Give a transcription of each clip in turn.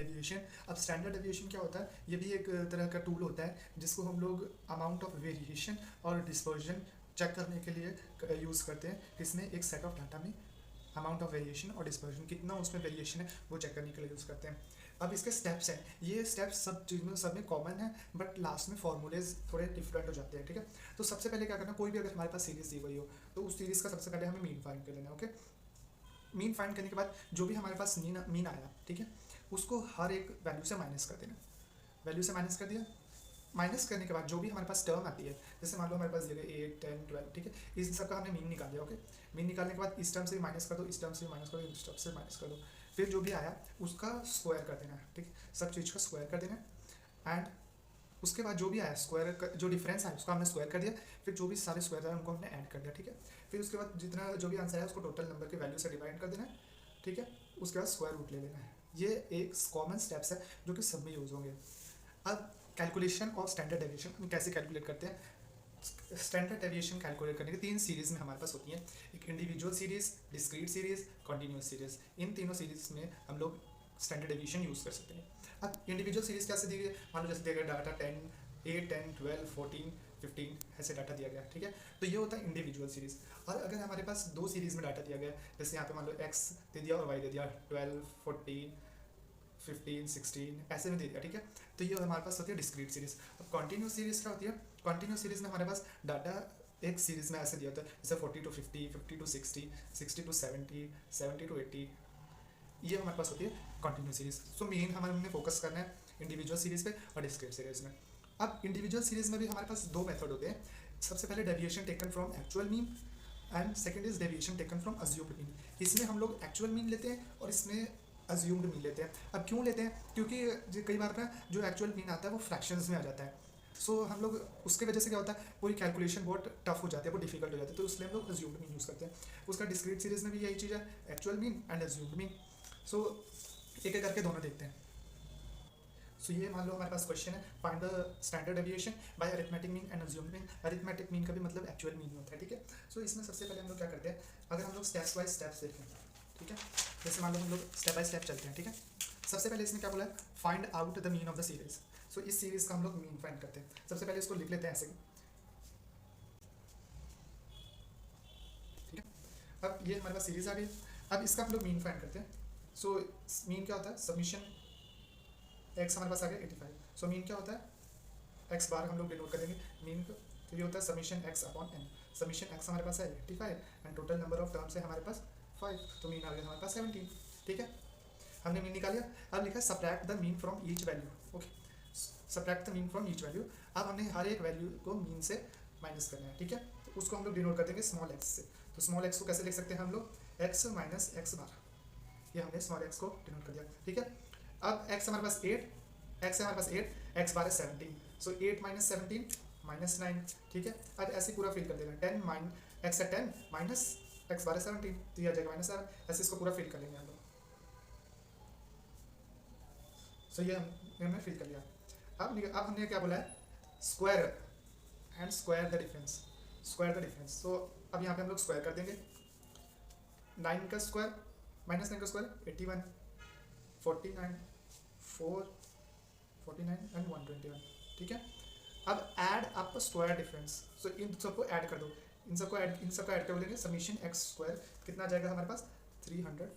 Deviation. अब standard deviation क्या होता है, ये भी एक तरह का टूल होता है जिसको हम लोग अमाउंट ऑफ वेरिएशन और डिस्पर्जन चेक करने के लिए यूज़ करते हैं। इसमें एक सेट ऑफ डाटा में अमाउंट ऑफ वेरिएशन और डिस्पर्जन कितना उसमें वेरिएशन है वो चेक करने के लिए यूज़ करते हैं। अब इसके स्टेप्स हैं, ये स्टेप्स सब चीज़ों सब में कॉमन है, बट लास्ट में फॉर्मूलेज थोड़े डिफरेंट हो जाते हैं, ठीक है। तो सबसे पहले क्या करना, कोई भी अगर हमारे पास सीरीज दी हुई हो तो उस सीरीज़ का सबसे पहले हमें मीन फाइंड कर लेना है, ओके। मीन फाइंड करने के बाद जो भी हमारे पास मीन आया, ठीक है, उसको हर एक वैल्यू से माइनस कर देना। वैल्यू से माइनस कर दिया, माइनस करने के बाद जो भी हमारे पास टर्म आती है, जैसे मान लो हमारे पास जगह 8, 10, 12, ठीक है, इस सब का हमने मीन निकाल दिया, ओके। मीन निकालने के बाद इस टर्म से भी माइनस कर दो, इस टर्म से भी माइनस कर दो, इस टर्म से माइनस कर दो, फिर जो भी आया उसका स्क्वायर कर देना है, ठीक है, सब चीज़ का स्क्वायर कर देना है। एंड उसके बाद जो भी आया स्क्वायर जो डिफरेंस आया उसको हमने स्क्वायर कर दिया, फिर जो भी सारे स्क्वायर आए उनको हमने ऐड कर दिया, ठीक है। फिर उसके बाद जितना जो भी आंसर है उसको टोटल नंबर के वैल्यू से डिवाइड कर देना है, ठीक है। उसके बाद स्क्वायर रूट ले लेना है। ये एक कॉमन स्टेप्स है जो कि सब में यूज़ होंगे। अब कैलकुलेशन और स्टैंडर्ड डेविएशन हम कैसे कैलकुलेट करते हैं। स्टैंडर्ड डेविएशन कैलकुलेट करने की 3 सीरीज़ में हमारे पास होती हैं, एक individual series, discrete series, continuous series. इन तीनों सीरीज़ में हम लोग स्टैंडर्ड डेविएशन यूज़ कर सकते हैं। अब इंडिविजुअल सीरीज़ कैसे दी गई, मान लो जैसे दिया गया डाटा 8, 10, 12, 14, 15 ऐसे डाटा दिया गया, ठीक है। तो ये होता है इंडिविजुअल सीरीज़। और अगर हमारे पास 2 सीरीज़ में डाटा दिया गया, जैसे यहाँ पे मान लो एक्स दे दिया और वाई दे दिया, 12, 14, 15, 16 ऐसे में दे दिया, ठीक है। तो ये हमारे पास होती है डिस्क्रीट सीरीज़। अब कॉन्टिन्यूस सीरीज़ क्या होती है, कॉन्टिन्यूस सीरीज़ में हमारे पास डाटा एक सीरीज़ में ऐसे दिया होता है, जैसे 40 to 50, 50 to 60, 60 to 70, 70 to 80, ये हमारे पास होती है कॉन्टिन्यूस सीरीज़। सो मेन हमें फोकस करना है इंडिविजुअल सीरीज़ पे और डिस्क्रीट सीरीज़ में। अब इंडिविजुअल सीरीज़ में भी हमारे पास 2 मेथड होते हैं। सबसे पहले deviation taken from actual mean and second is deviation taken from assumed mean. इसमें हम लोग एक्चुअल मीन लेते हैं और इसमें अज्यूम्ड मीन लेते हैं। अब क्यों लेते हैं, क्योंकि कई बार ना जो एक्चुअल मीन आता है वो फ्रैक्शंस में आ जाता है। सो हम लोग उसके वजह से क्या होता है, पूरी कैलकुलेशन बहुत टफ हो जाती है, बहुत डिफिकल्ट हो जाती है, तो इसलिए हम लोग अज्यूम्ड मीन यूज़ करते हैं। उसका डिस्क्रीट सीरीज़ में भी यही चीज़ है, actual mean and assumed mean. So एक एक करके दोनों देखते हैं। सो ये मान लो हमारे पास क्वेश्चन है, find the standard deviation by arithmetic mean and assumed mean. Arithmetic mean का भी मतलब एक्चुअल मीन होता है, ठीक है। सो इसमें सबसे पहले हम लोग क्या करते हैं, अगर हम लोग स्टेप्स बाय स्टेप्स देखें, ठीक है, जैसे मान लो हम लोग स्टेप बाय स्टेप चलते हैं, ठीक है। सबसे पहले इसमें क्या बोला है, find out the mean of the series. So इस सीरीज का हम लोग मीन फाइंड करते हैं। सबसे पहले इसको लिख लेते हैं ऐसे, ठीक है। अब ये हमारे पास सीरीज आ गई, अब इसका हम लोग मीन फाइंड करते हैं। सो मीन क्या होता है, सबमिशन एक्स हमारे पास आ गया 85। सो मीन क्या होता है, एक्स बार हम लोग डिनोट करेंगे मीन को, तो ये होता है summation X upon N. Summation X हमारे पास है 85 and total number of terms है हमारे पास 5, तो मीन आ गया हमारे पास 17, ठीक है। हमने मीन निकाल लिया। अब लिखा है subtract the mean from each value, okay, subtract the mean from each value. अब हमने हर एक वैल्यू को मीन से माइनस करना है, ठीक है। तो उसको हम लोग डिनोट कर देंगे स्मॉल एक्स से। तो स्मॉल एक्स को कैसे लिख सकते हैं हम लोग, एक्स माइनस एक्स बार, ये हमने स्मॉल एक्स को डिनोट कर दिया, ठीक है। अब एक्स हमारे पास 8, एक्स है हमारे पास 8, एक्स बार है 17, सो 8 माइनस 17 माइनस 9, ठीक है। अब ऐसे पूरा फिल कर देना, 10 माइन एक्स है 10 माइनस एक्स बार है 17, तो ये आ जाएगा माइनस 7, ऐसे इसको पूरा फिल कर लेंगे हम लोग। सो ये हमने फिल कर लिया। अब हमने क्या बोला है, square and square the difference, square the difference. तो अब यहाँ पे हम लोग स्क्वायर कर देंगे, 9 का स्क्वायर माइनस 9 का स्क्वायर 81, 49, 4, 49 एंड 121, ठीक है। अब ऐड अप स्क्वायर डिफरेंस, सो इन सबको ऐड कर दो, इन सबको ऐड कर बोलेंगे समीशन एक्स स्क्वायर, कितना आ जाएगा हमारे पास 304।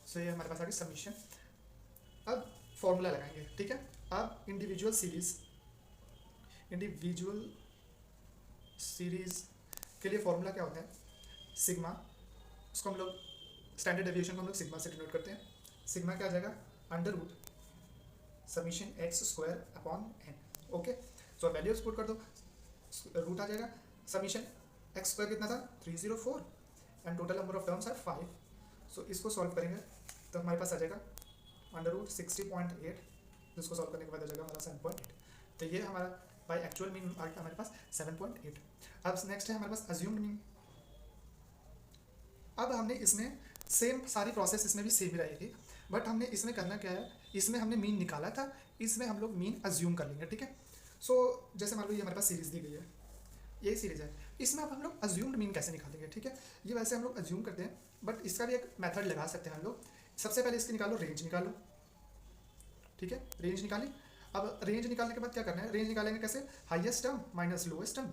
सो ये हमारे पास आ गई समीशन। अब फॉर्मूला लगाएंगे, ठीक है। अब इंडिविजुअल सीरीज के लिए फॉर्मूला क्या होता है, सिग्मा, उसको हम लोग स्टैंडर्ड डेविएशन को हम लोग सिग्मा से डिनोट करते हैं। सिग्मा क्या आ जाएगा, under root summation X square upon N, okay. So values put कर दो, रूट आ जाएगा, समीशन एक्स स्क्वायर कितना था 304 and total number of terms are 5। So इसको सॉल्व करेंगे तो हमारे पास आ जाएगा अंडर रूट 60.8, जिसको सॉल्व करने के बाद आ जाएगा हमारा 7.8। तो ये हमारा बाई एक्चुअल मीन आ गया हमारे पास 7.8। अब नेक्स्ट है हमारे पास अज्यूम्ड मीन। अब हमने इसमें सेम सारी प्रोसेस इसमें भी सेम ही रही थी, बट हमने इसमें करना क्या है, इसमें हमने मीन निकाला था, इसमें हम लोग मीन अज्यूम कर लेंगे, ठीक है। सो जैसे मान लो ये हमारे पास सीरीज दी गई है, यही सीरीज है, इसमें अब हम लोग अज्यूम्ड मीन कैसे निकालेंगे, ठीक है। ये वैसे हम लोग अज्यूम करते हैं, बट इसका भी एक मेथड लगा सकते हैं हम लोग। सबसे पहले इसकी निकालो रेंज निकालो, ठीक है, रेंज निकाली। अब रेंज निकालने के बाद क्या करना है, रेंज निकालेंगे कैसे, highest term minus lowest term,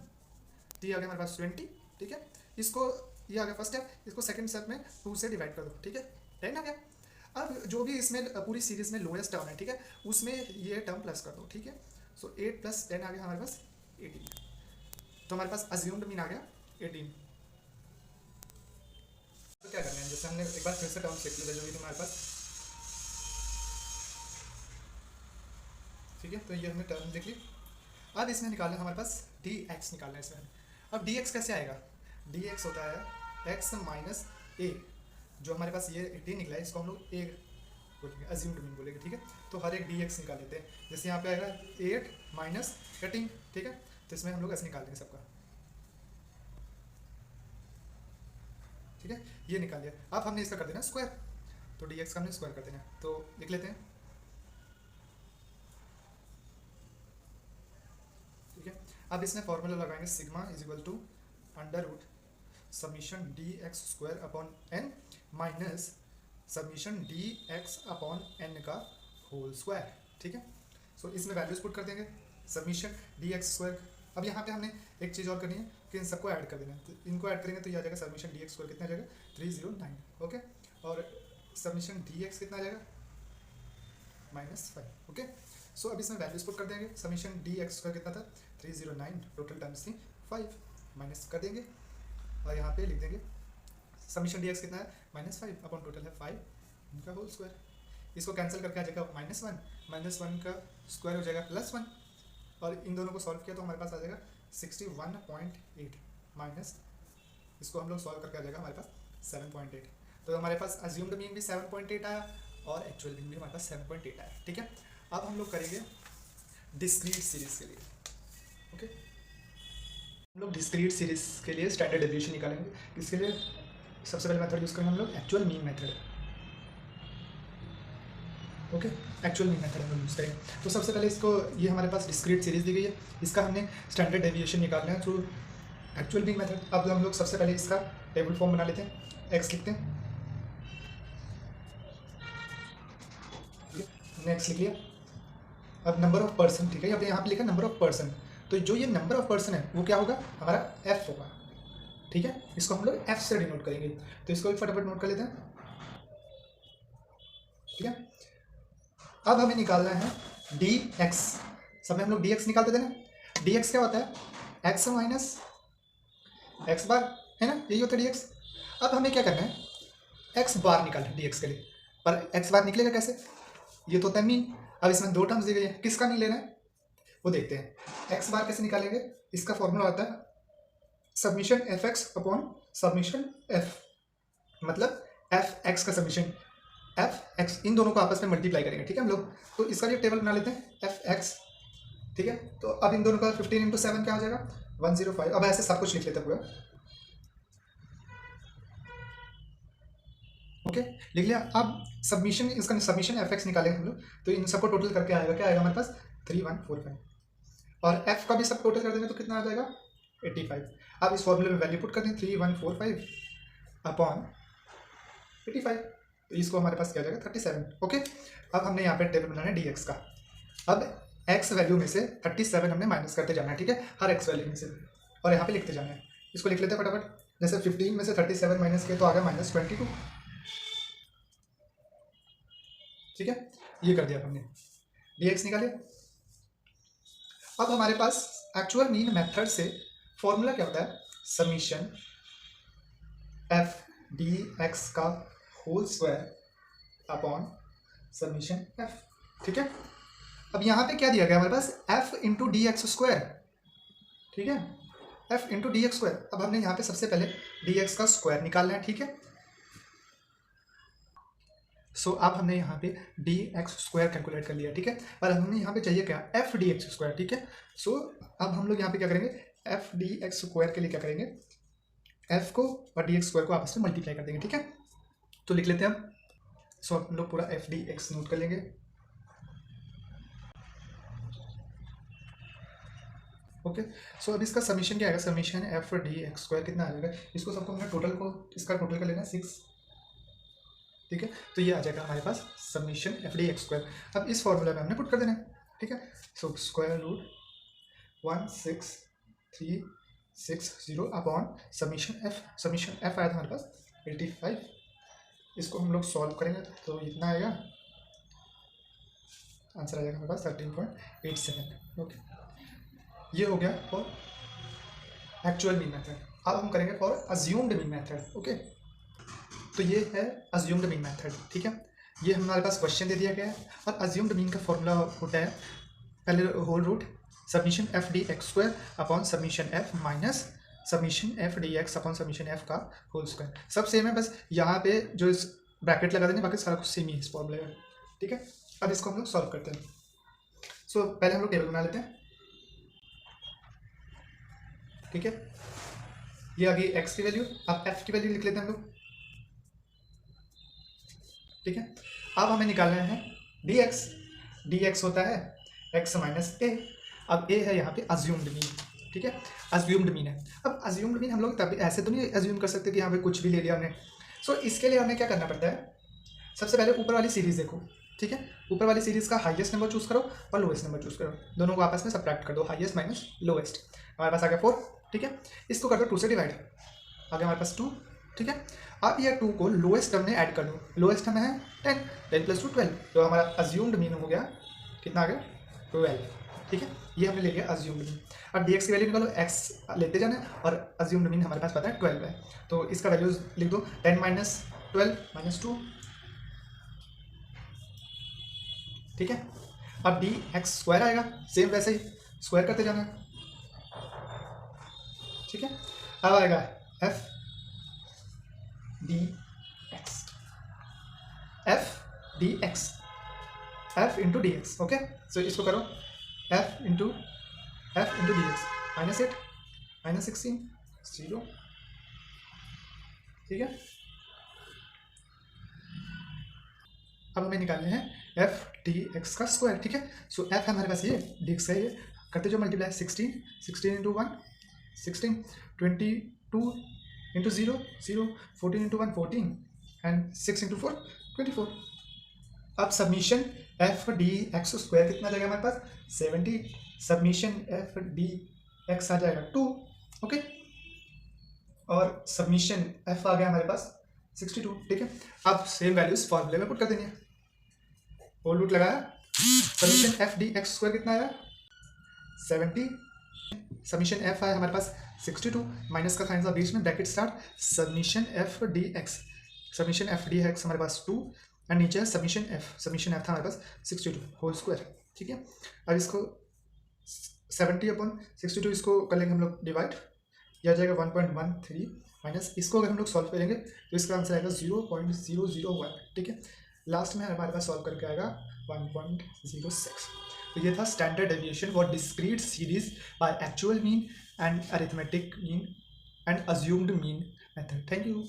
तो ये आ गया हमारे पास 20, ठीक है। इसको, ये आ गया फर्स्ट स्टेप, इसको सेकंड स्टेप में 2 से डिवाइड कर दो, ठीक है, 10 आ गया। अब जो भी इसमें पूरी सीरीज में लोएस्ट टर्म है, ठीक है, उसमें ये टर्म प्लस कर दो, ठीक है। सो 8 + 10 आ गया हमारे पास 18, तो हमारे पास अज्यूम्ड मीन आ गया 18। तो क्या करना है, जैसे हमने एक बार फिर से टर्म्स लिख लिया जो भी हमारे पास, ठीक है, तो ये हमने टर्म लिख ली। अब इसमें निकालना है हमारे पास dx निकालना है इसमें। अब dx कैसे आएगा, dx होता है x माइनस a, जो हमारे पास ये 18 निकला है इसको हम लोग a बोलेंगे, अज्यूम्ड मीन बोलेंगे, ठीक है। तो हर एक dx निकाल लेते हैं, जैसे यहाँ पे आएगा 8 माइनस 18, ठीक है, तो इसमें हम लोग ऐसे निकाल देंगे सबका, ठीक है, ये निकाल लिया। अब हमने इसका कर देना स्क्वायर, तो dx का हमने स्क्वायर कर देना, तो लिख लेते हैं, ठीक है। अब इसमें फॉर्मूला लगाएंगे sigma is equal to under root summation dx² upon n minus summation dx upon n का होल स्क्वायर, ठीक है। सो इसमें वैल्यूज पुट कर देंगे, समीशन dx²। अब यहाँ पे हमने एक चीज़ और करनी है कि इन सबको ऐड कर देना है, तो इनको ऐड करेंगे तो ये आ जाएगा समीशन dx² कितना आ जाएगा 309, ओके, और समीशन dx कितना आ जाएगा -5, ओके। सो अब इसमें वैल्यूज पुट कर देंगे, समीशन dx² कितना था 309, टोटल टर्म्स थी 5, माइनस कर देंगे और यहाँ पे लिख देंगे समीशन dx कितना है -5 अपॉन टोटल है 5 इनका होल स्क्वायर। इसको कैंसिल करके आ जाएगा -1 का स्क्वायर हो जाएगा +1, और इन दोनों को सॉल्व किया तो हमारे पास आ जाएगा 61.8 माइनस इसको हम लोग सॉल्व करके आ जाएगा हमारे पास 7.8। तो हमारे पास अज्यूम्ड मीन भी 7.8 आया और एक्चुअल मीन भी हमारे पास 7.8 आया, ठीक है। अब हम लोग करेंगे डिस्क्रीट सीरीज के लिए, ओके, हम लोग डिस्क्रीट सीरीज के लिए स्टैंडर्ड डेविएशन निकालेंगे। इसके लिए सबसे पहले मेथड यूज़ करेंगे हम लोग actual mean method, okay, actual mean method हम लोग यूज़ करेंगे। तो सबसे पहले इसको, ये हमारे पास डिस्क्रीट सीरीज दी गई है, इसका हमने स्टैंडर्ड डेविएशन निकालना है थ्रू एक्चुअल मीन मेथड। अब हम लोग सबसे पहले इसका टेबल फॉर्म बना लेते हैं, एक्स लिखते हैं, हमने एक्स लिख लिया। अब नंबर ऑफ पर्सन, ठीक है, अब यहाँ पे लिखा नंबर ऑफ पर्सन, तो जो ये नंबर ऑफ पर्सन है वो क्या होगा हमारा एफ होगा, ठीक है, इसको हम लोग एफ से डिनोट करेंगे, तो इसको भी फटाफट नोट कर लेते हैं, ठीक है। अब हमें निकालना है dx, सब में हम लोग dx निकालते थे ना, dx क्या होता है x माइनस एक्स बार, है ना, यही होता है dx। अब हमें क्या करना है x बार निकालना है dx के लिए, पर x बार निकलेगा कैसे, ये तो होता है मीन। अब इसमें दो टर्म्स दी गई है, किसका नहीं लेना है वो देखते हैं। x बार कैसे निकालेंगे, इसका फॉर्मूला होता है submission fx upon submission f, मतलब fx का सबमिशन fx, इन दोनों को आपस में मल्टीप्लाई करेंगे, ठीक है हम लोग। तो इसका लिए टेबल बना लेते हैं fx, ठीक है। तो अब इन दोनों का 15 × 7 क्या हो जाएगा 105। अब ऐसे सब कुछ लिख लेते हैं पूरा, ओके, लिख लिया। अब सबमिशन, इसका सबमिशन fx निकालेंगे हम लोग, तो इन सबको टोटल करके आएगा, क्या आएगा हमारे पास 3145, और f का भी सब टोटल कर देंगे तो कितना आ जाएगा 85। अब इस फॉर्मूले में वैल्यू पुट कर दें 3145 अपॉन 85, तो इसको हमारे पास क्या जाएगा 37, ओके। अब हमने यहाँ पे टेबल बनाना है dx का। अब x वैल्यू में से 37 हमने माइनस करते जाना है, ठीक है, हर x वैल्यू में से, और यहाँ पे लिखते जाना है। इसको लिख लेते हैं फटाफट, जैसे 15 में से 37 माइनस किया तो आ गया -22, ठीक है, ये कर दिया हमने, dx निकाले। अब हमारे पास एक्चुअल मीन मेथड से फॉर्मूला क्या होता है, समीशन f dx का whole square upon summation f, ठीक है। अब यहाँ पे क्या दिया गया हमारे पास f इंटू dx², ठीक है, f इंटू dx²। अब हमने यहाँ पे सबसे पहले dx का स्क्वायर निकालना है, ठीक है। सो अब हमने यहाँ पे dx² कैलकुलेट कर लिया, ठीक है, और हमने यहाँ पे चाहिए क्या f dx², ठीक है। सो अब हम लोग यहाँ पे क्या करेंगे f dx² के लिए क्या करेंगे, f को और dx² को आपस में मल्टीप्लाई कर देंगे, ठीक है। तो लिख लेते हैं हम, सो हम लोग पूरा f dx नोट कर लेंगे, ओके। सो अब इसका समीशन क्या आएगा, समीशन f dx² कितना आ जाएगा, इसको सबको हमने टोटल को, इसका टोटल कर लेना 6 ठीक है। तो ये आ जाएगा हमारे पास summation F D x square. अब इस फॉर्मूला में हमने पुट कर देना है, ठीक है। So square root 16360 upon summation F आया था हमारे पास 85। इसको हम लोग सॉल्व करेंगे तो इतना आएगा, आंसर आ जाएगा हमारे पास 13.87। ओके, ये हो गया फॉर एक्चुअल मीन मेथड। अब हम करेंगे for assumed mean method. Okay, तो ये है अज्यूम्ड मीन मेथड, ठीक है। ये हमारे पास क्वेश्चन दे दिया गया है और अज्यूम्ड मीन का फॉर्मूला होता है पहले whole root summation F D x square upon summation F minus summation F D X upon summation F का होल स्क्वायर। सब सेम है, बस यहाँ पे जो इस ब्रैकेट लगा देंगे, बाकी सारा कुछ सेम ही है इस फॉर्मूले में, ठीक है। अब इसको हम लोग सॉल्व करते हैं। सो पहले हम लोग टेबल बना लेते हैं, ठीक है। ये आ गई एक्स की वैल्यू, अब एफ की वैल्यू लिख लेते हैं हम लोग, ठीक है। अब हमें निकालना है डी एक्स होता है एक्स माइनस ए। अब ए है यहाँ पे अज्यूम्ड मीन, ठीक है, अज्यूम्ड मीन है। अब अज्यूम्ड मीन हम लोग तभी ऐसे तो नहीं अज्यूम कर सकते कि यहाँ पे कुछ भी ले लिया हमने। सो इसके लिए हमें क्या करना पड़ता है, सबसे पहले ऊपर वाली सीरीज देखो, ठीक है। ऊपर वाली सीरीज का हाईएस्ट नंबर चूज करो और लोएस्ट नंबर चूज करो, दोनों को आपस में सब्ट्रैक्ट कर दो, हाईएस्ट माइनस लोएस्ट। हमारे पास आ गया 4, ठीक है। इसको कर दो 2 से डिवाइड, आ गया हमारे पास 2, ठीक है। अब ये 2 को लोएस्ट टर्म में ऐड कर दो, लोएस्ट टर्म है 10 प्लस 2 12, तो हमारा अज्यूम्ड मीन हो गया कितना आ गया 12, ठीक है। ये हमने ले लिया अज्यूम्ड मीन। अब डी एक्स की वैल्यू निकालो, एक्स लेते जाना और अज्यूम्ड मीन हमारे पास पता है 12 है, तो इसका वैल्यूज लिख दो 10 माइनस 12 माइनस 2, ठीक है। अब डी एक्स स्क्वायर आएगा, सेम वैसे ही स्क्वायर करते जाना है, ठीक है। अब आएगा f D x, f into d x, okay. So इसको करो f into d x, minus 8 minus 16 0, ठीक है। अब हमें निकालने हैं एफ डी एक्स का स्क्वायर, ठीक है। सो एफ है हमारे पास ये, डी एक्स का ये, करते जो multiply 16 into 1 16, 22 into 0 0, 14 into 1 14 and 6 into 4 24। अब submission F D x square कितना जाएगा हमारे पास 70, सबमिशन एफ डी एक्स आ जाएगा 2, ओके। और सबमिशन एफ आ गया हमारे पास 62, ठीक है। अब सेम वैल्यूज फॉर्मूले में पुट कर देनी है, होल रूट लगाया, submission F D x square कितना आया 70, सबमिशन एफ आया हमारे पास 62, माइनस का साइन था बीच में, bracket start, submission F D x हमारे पास 2 एंड नीचे है सबमिशन एफ था हमारे पास 62 होल स्क्वायर, ठीक है। अब इसको 70 अपॉन 62 इसको कर लेंगे हम लोग डिवाइड, यह आ जाएगा 1.13 माइनस, इसको अगर हम लोग सॉल्व करेंगे तो इसका आंसर आएगा 0.001, ठीक है। लास्ट में हमारे पास सॉल्व करके आएगा 1.06। तो ये था standard deviation for discrete series by actual mean and arithmetic mean and assumed mean method. Thank you.